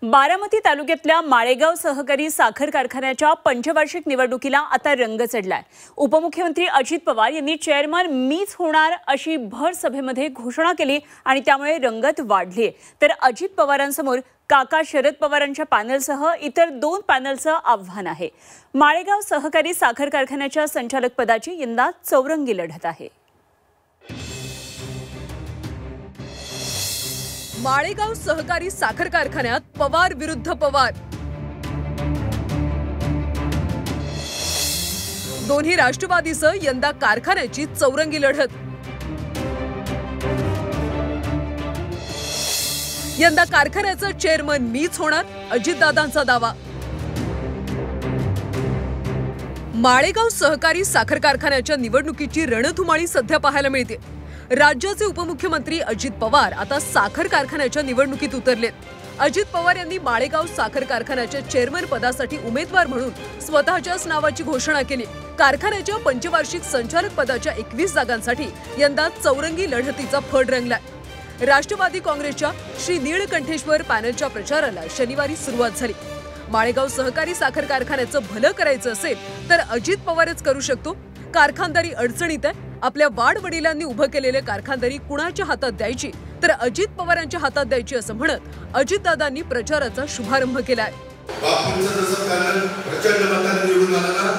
बारामती तालुक्यातल्या माळेगाव सहकारी साखर कारखान्याच्या पंचवार्षिक निवडणुकीला आता रंग चढलाय। उपमुख्यमंत्री अजित पवार यांनी चेअरमन मीच होणार अशी भर सभेमध्ये घोषणा केली आणि त्यामुळे रंगत वाढली। तर अजित पवारांसमोर काका शरद पवारांच्या पॅनलसह इतर 2 पॅनलचं आव्हान आहे। माळेगाव सहकारी साखर कारखान्याच्या संचालक पदाची यंदा चौरंगी लढत आहे। माळेगाव सहकारी साखर कारखान्यात पवार विरुद्ध पवार, दोन्ही राष्ट्रवादीसह यंदा कारखान्याची चौरंगी लढत। यंदा कारखान्याचं चेअरमन मीच होणार, अजितदादांचा दावा। माळेगाव सहकारी साखर कारखान्याच्या निवडणुकीची रणधुमाळी सध्या पाहायला मिळते। राज्याचे उपमुख्यमंत्री अजित पवार आता साखर कारखान्याच्या निवडणुकीत उतरलेत। अजित पवार यांनी माळेगाव साखर कारखान्याच्या चेअरमन पदासाठी उमेदवार म्हणून स्वतःच्याच नावाची घोषणा केली। कारखान्याच्या पंचवार्षिक संचालक पदाच्या 21 जागांसाठी यंदा चौरंगी लढतीचा फड रंगलाय। राष्ट्रवादी काँग्रेसच्या श्री नीळकंठेश्वर पॅनलच्या प्रचाराला शनिवारी सुरुवात झाली। माळेगाव सहकारी साखर कारखान्याचं भलं करायचं असेल तर अजित पवारच करू शकतो। कारखानदारी अडचणीत आहे, आपल्या वाडवडिलांनी उभं केलेले कारखानदारी कुणाच्या हातात द्यायची तर अजित पवारांच्या हातात द्यायची असं म्हणत अजितदादांनी प्रचाराचा शुभारंभ केलाय। बापूंचं जसं पॅनल प्रचंड मतांनी निवडून आलं ना,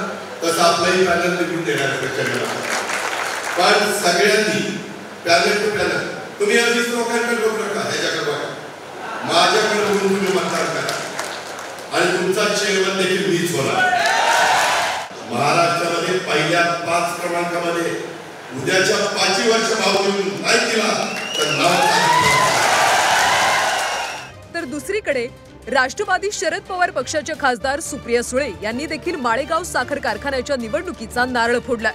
तसं आपलंही पॅनल निवडून देणार प्रचंड मतांनी। पण सगळ्यांनी पॅनल टू पॅनल तुम्ही अगदीच लोकांकडे बघू नका, ह्याच्याकडे बघा, माझ्याकडे बघून तुम्ही मतदान करा आणि तुमचा चेअरमन देखील मीच होणार। महाराष्ट्रामध्ये पहिल्या 5 क्रमांकामध्ये उद्याच्या 5 वर्ष भाव घेऊन नाही केला तर तर दुसरीकडे राष्ट्रवादी शरद पवार पक्षाच्या खासदार सुप्रिया सुळे यांनी देखील माळेगाव साखर कारखान्याच्या निवडणुकीचा नारळ फोडलाय।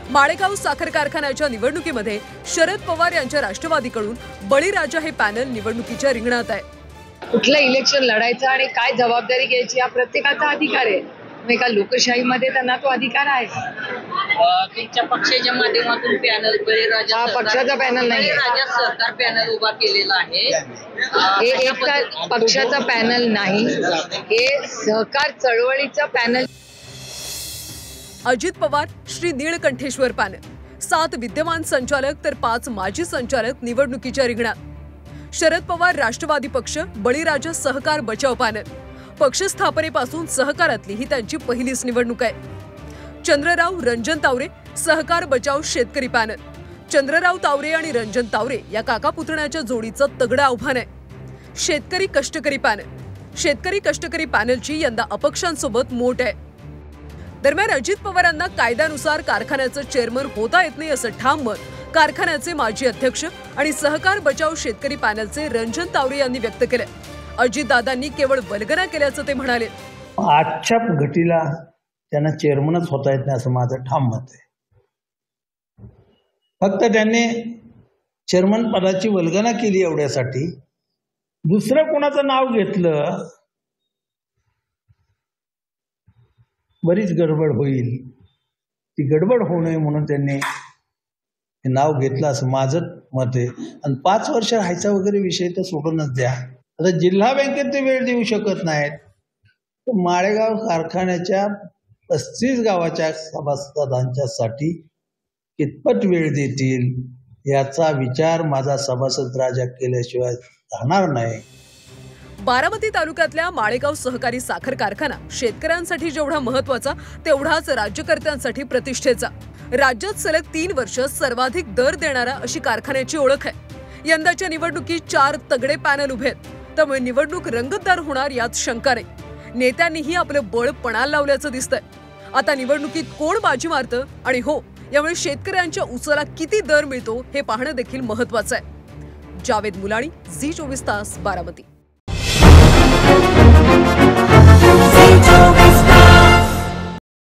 माळेगाव साखर कारखान्याच्या निवडणुकीमध्ये शरद पवार यांच्या राष्ट्रवादीकडून बळीराजा हे पॅनल निवडणुकीच्या रिंगणात आहे। कुठलं इलेक्शन लढायचं आणि काय जबाबदारी घ्यायची हा प्रत्येकाचा अधिकार आहे। एका लोकशाहीमध्ये त्यांना तो अधिकार आहे। त्यांच्या पक्षाच्या माध्यमातून पॅनल बळीराजा पक्षाचा पॅनल नाही, बळीराजा सहकार पॅनल उभा केलेला आहे। हे एक पक्षाचा पॅनल नाही, हे सहकार चळवळीचा पॅनल। अजित पवार श्री नीळकंठेश्वर पॅनल, 7 विद्यमान संचालक तर 5 माजी संचालक निवडणुकीच्या रिंगणात। शरद पवार राष्ट्रवादी पक्ष बळीराजा सहकार बचाव पॅनल, पक्ष स्थापनेपासून सहकारातली ही त्यांची पहिलीच निवडणूक आहे। चंद्रराव रणजन तावरे सहकार बचाव शेतकरी पॅनल, चंद्रराव तावरे आणि रणजन तावरे या काका पुतण्याच्या जोडीचं तगडं आव्हान आहे। शेतकरी कष्टकरी पॅनल, शेतकरी कष्टकरी पॅनलची यंदा अपक्षांसोबत मोठ आहे। दरम्यान अजित पवारांना कायद्यानुसार कारखान्याचं चेअरमन होता येत नाही असं ठाम मत कारखान्याचे माजी अध्यक्ष आणि सहकार बचाव शेतकरी पॅनलचे रणजन तावरे यांनी व्यक्त केले। अजितदादांनी केवळ वल्गना केल्याचं ते म्हणाले। आजच्या घटीला त्यांना चेअरमनच होता येत नाही असं माझं ठाम मत आहे। फक्त त्यांनी चेअरमन पदाची वल्गना केली एवढ्यासाठी दुसरं कोणाचं नाव घेतलं, बरीच गडबड होईल, ती गडबड होऊ नये म्हणून त्यांनी हे नाव घेतलं असं माझं मत आहे। आणि 5 वर्ष राहायचा वगैरे विषय तर सोडूनच द्या। आता जिल्हा बँकेत ते वेळ देऊ शकत नाहीत, तर माळेगाव कारखान्याच्या 35 गावाच्या सभासदांच्यासाठी कितपत वेळ देतील याचा विचार माझा सभासद राजा केल्याशिवाय राहणार नाही। बारामती तालुक्यातल्या माळेगाव सहकारी साखर कारखाना शेतकऱ्यांसाठी जेवढा महत्वाचा तेवढाच राज्यकर्त्यांसाठी प्रतिष्ठेचा। राज्यात सलग 3 वर्ष सर्वाधिक दर देणारा अशी कारखान्याची ओळख आहे। यंदाच्या निवडणुकीत 4 तगडे पॅनल उभे आहेत, त्यामुळे निवडणूक रंगतदार होणार यात शंका नाही। नेत्यांनीही आपलं बळ पणाला लावल्याचं दिसतंय। आता निवडणुकीत कोण बाजी मारतं आणि हो यामुळे शेतकऱ्यांच्या उसाला किती दर मिळतो हे पाहणं देखील महत्वाचं आहे। जावेद मुलाणी, झी 24 तास, बारामती।